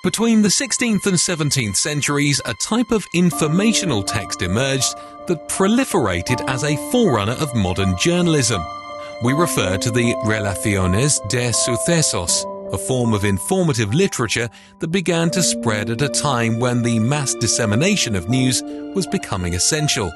Between the 16th and 17th centuries, a type of informational text emerged that proliferated as a forerunner of modern journalism. We refer to the Relaciones de sucesos, a form of informative literature that began to spread at a time when the mass dissemination of news was becoming essential.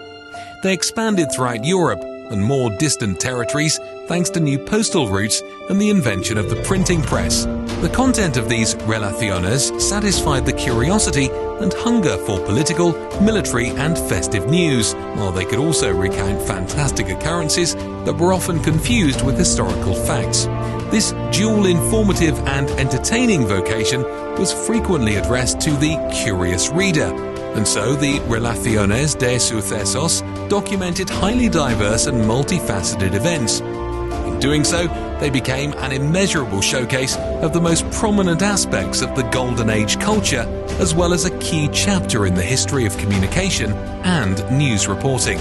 They expanded throughout Europe and more distant territories thanks to new postal routes and the invention of the printing press. The content of these relaciones satisfied the curiosity and hunger for political, military and festive news, while they could also recount fantastic occurrences that were often confused with historical facts. This dual informative and entertaining vocation was frequently addressed to the curious reader, and so the Relaciones de sucesos documented highly diverse and multifaceted events. In doing so, they became an immeasurable showcase of the most prominent aspects of the Golden Age culture, as well as a key chapter in the history of communication and news reporting.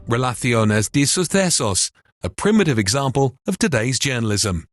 Relaciones de sucesos, a primitive example of today's journalism.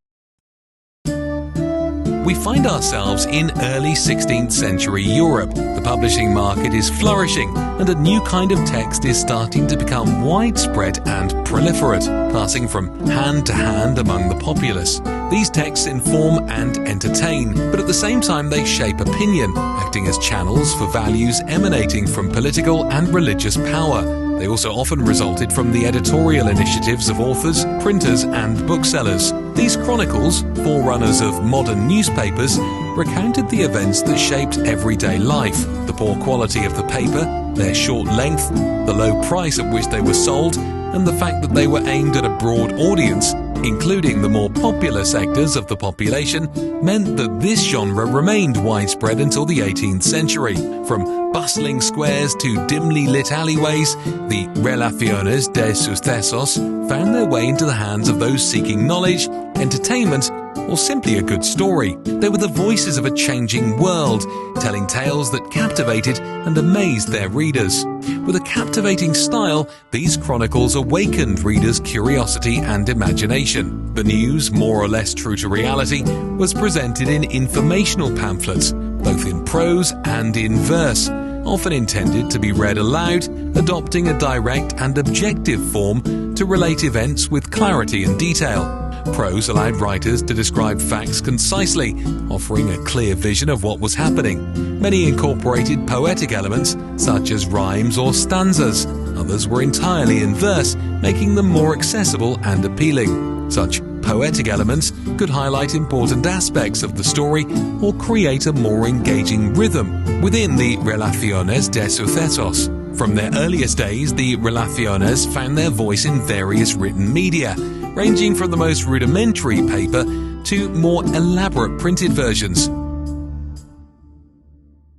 We find ourselves in early 16th century Europe. The publishing market is flourishing and a new kind of text is starting to become widespread and proliferate, passing from hand to hand among the populace. These texts inform and entertain, but at the same time they shape opinion, acting as channels for values emanating from political and religious power. They also often resulted from the editorial initiatives of authors, printers and booksellers. These chronicles, forerunners of modern newspapers, recounted the events that shaped everyday life. The poor quality of the paper, their short length, the low price at which they were sold, and the fact that they were aimed at a broad audience, including the more popular sectors of the population, meant that this genre remained widespread until the 18th century. From bustling squares to dimly lit alleyways, the Relaciones de sucesos found their way into the hands of those seeking knowledge, entertainment, or simply a good story. They were the voices of a changing world, telling tales that captivated and amazed their readers. With a captivating style, these chronicles awakened readers' curiosity and imagination. The news, more or less true to reality, was presented in informational pamphlets, both in prose and in verse, often intended to be read aloud, adopting a direct and objective form to relate events with clarity and detail. Prose allowed writers to describe facts concisely, offering a clear vision of what was happening. Many incorporated poetic elements, such as rhymes or stanzas. Others were entirely in verse, making them more accessible and appealing. Such poetic elements could highlight important aspects of the story or create a more engaging rhythm within the Relaciones de sucesos. From their earliest days, the Relaciones found their voice in various written media, ranging from the most rudimentary paper to more elaborate printed versions.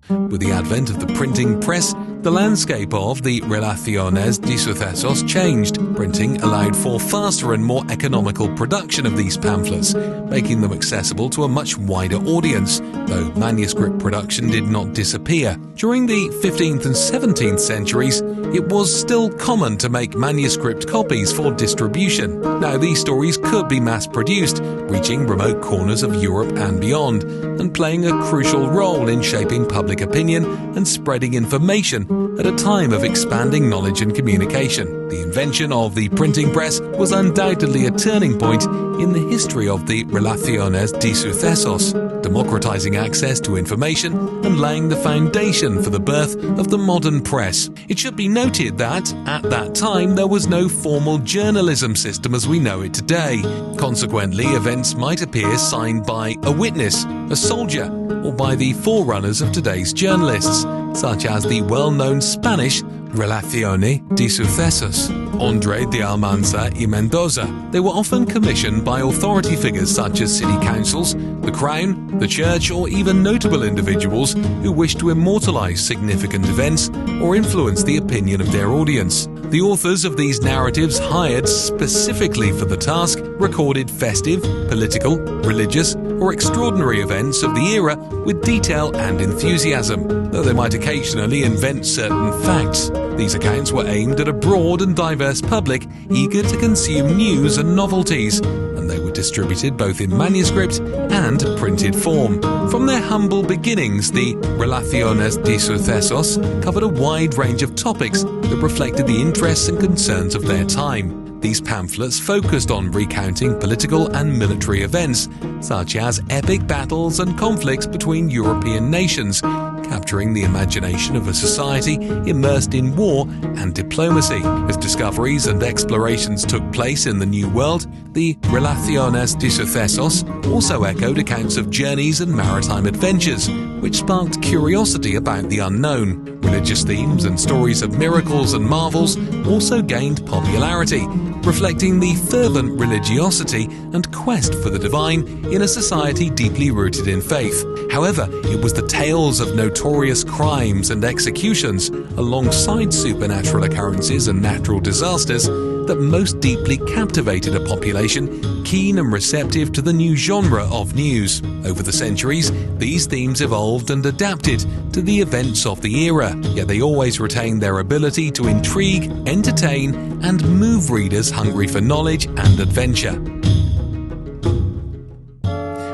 With the advent of the printing press, the landscape of the Relaciones de sucesos changed. Printing allowed for faster and more economical production of these pamphlets, making them accessible to a much wider audience, though manuscript production did not disappear. During the 15th and 17th centuries, it was still common to make manuscript copies for distribution. Now, these stories could be mass-produced, reaching remote corners of Europe and beyond, and playing a crucial role in shaping public opinion and spreading information at a time of expanding knowledge and communication. The invention of the printing press was undoubtedly a turning point in the history of the Relaciones de sucesos, democratizing access to information and laying the foundation for the birth of the modern press. It should be noted that, at that time, there was no formal journalism system as we know it today. Consequently, events might appear signed by a witness, a soldier, or by the forerunners of today's journalists, such as the well-known Spanish Relaciones de sucesos, André de Almanza y Mendoza. They were often commissioned by authority figures such as city councils, the crown, the church, or even notable individuals who wished to immortalize significant events or influence the opinion of their audience. The authors of these narratives, hired specifically for the task, recorded festive, political, religious, or extraordinary events of the era with detail and enthusiasm, though they might occasionally invent certain facts. These accounts were aimed at a broad and diverse public eager to consume news and novelties, and they would distributed both in manuscript and printed form. From their humble beginnings, the Relaciones de sucesos covered a wide range of topics that reflected the interests and concerns of their time. These pamphlets focused on recounting political and military events, such as epic battles and conflicts between European nations, capturing the imagination of a society immersed in war and diplomacy. As discoveries and explorations took place in the New World, the Relaciones de sucesos also echoed accounts of journeys and maritime adventures, which sparked curiosity about the unknown. Religious themes and stories of miracles and marvels also gained popularity, reflecting the fervent religiosity and quest for the divine in a society deeply rooted in faith. However, it was the tales of notorious crimes and executions, alongside supernatural occurrences and natural disasters, that most deeply captivated a population keen and receptive to the new genre of news. Over the centuries, these themes evolved and adapted to the events of the era, yet they always retained their ability to intrigue, entertain, and move readers hungry for knowledge and adventure.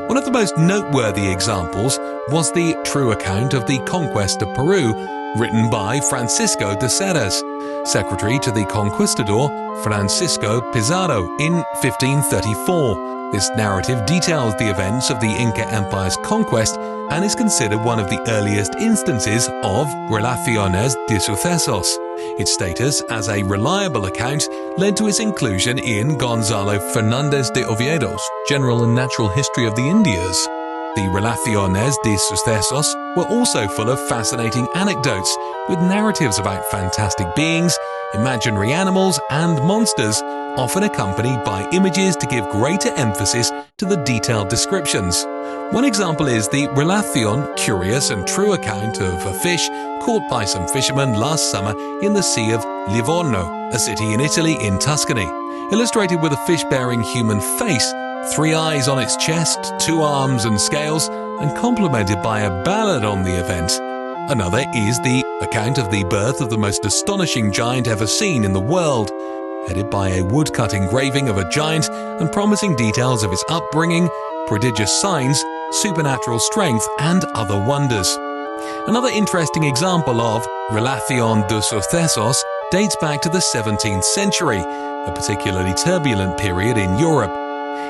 One of the most noteworthy examples was the true account of the conquest of Peru, written by Francisco de Cerdas, secretary to the conquistador Francisco Pizarro in 1534. This narrative details the events of the Inca Empire's conquest and is considered one of the earliest instances of Relaciones de sucesos. Its status as a reliable account led to its inclusion in Gonzalo Fernández de Oviedo's General and Natural History of the Indias. The Relaciones de sucesos were also full of fascinating anecdotes, with narratives about fantastic beings, imaginary animals, and monsters, often accompanied by images to give greater emphasis to the detailed descriptions. One example is the Relación, curious and true account of a fish caught by some fishermen last summer in the Sea of Livorno, a city in Italy in Tuscany. Illustrated with a fish bearing human face, 3 eyes on its chest, 2 arms and scales, and complemented by a ballad on the event. Another is the account of the birth of the most astonishing giant ever seen in the world, headed by a woodcut engraving of a giant and promising details of its upbringing, prodigious signs, supernatural strength, and other wonders. Another interesting example of Relación de sucesos dates back to the 17th century, a particularly turbulent period in Europe.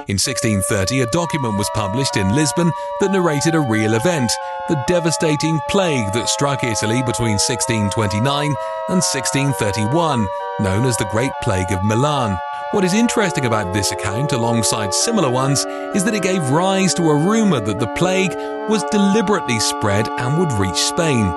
In 1630, a document was published in Lisbon that narrated a real event, the devastating plague that struck Italy between 1629 and 1631, known as the Great Plague of Milan. What is interesting about this account, alongside similar ones, is that it gave rise to a rumour that the plague was deliberately spread and would reach Spain.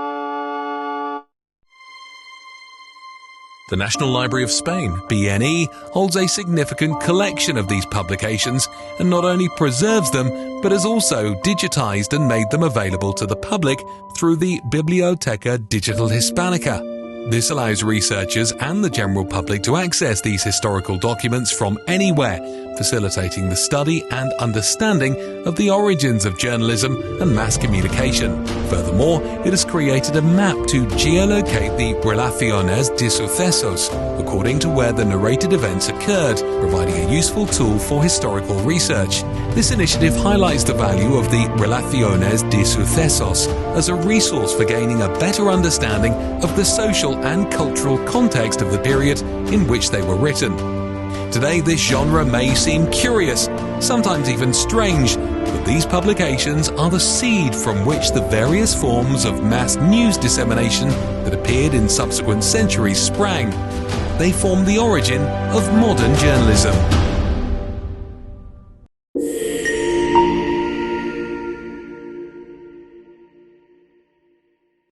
The National Library of Spain, BNE, holds a significant collection of these publications and not only preserves them, but has also digitized and made them available to the public through the Biblioteca Digital Hispanica. This allows researchers and the general public to access these historical documents from anywhere, facilitating the study and understanding of the origins of journalism and mass communication. Furthermore, it has created a map to geolocate the Relaciones de sucesos according to where the narrated events occurred, providing a useful tool for historical research. This initiative highlights the value of the Relaciones de sucesos as a resource for gaining a better understanding of the social and cultural context of the period in which they were written. Today, this genre may seem curious, sometimes even strange, but these publications are the seed from which the various forms of mass news dissemination that appeared in subsequent centuries sprang. They form the origin of modern journalism.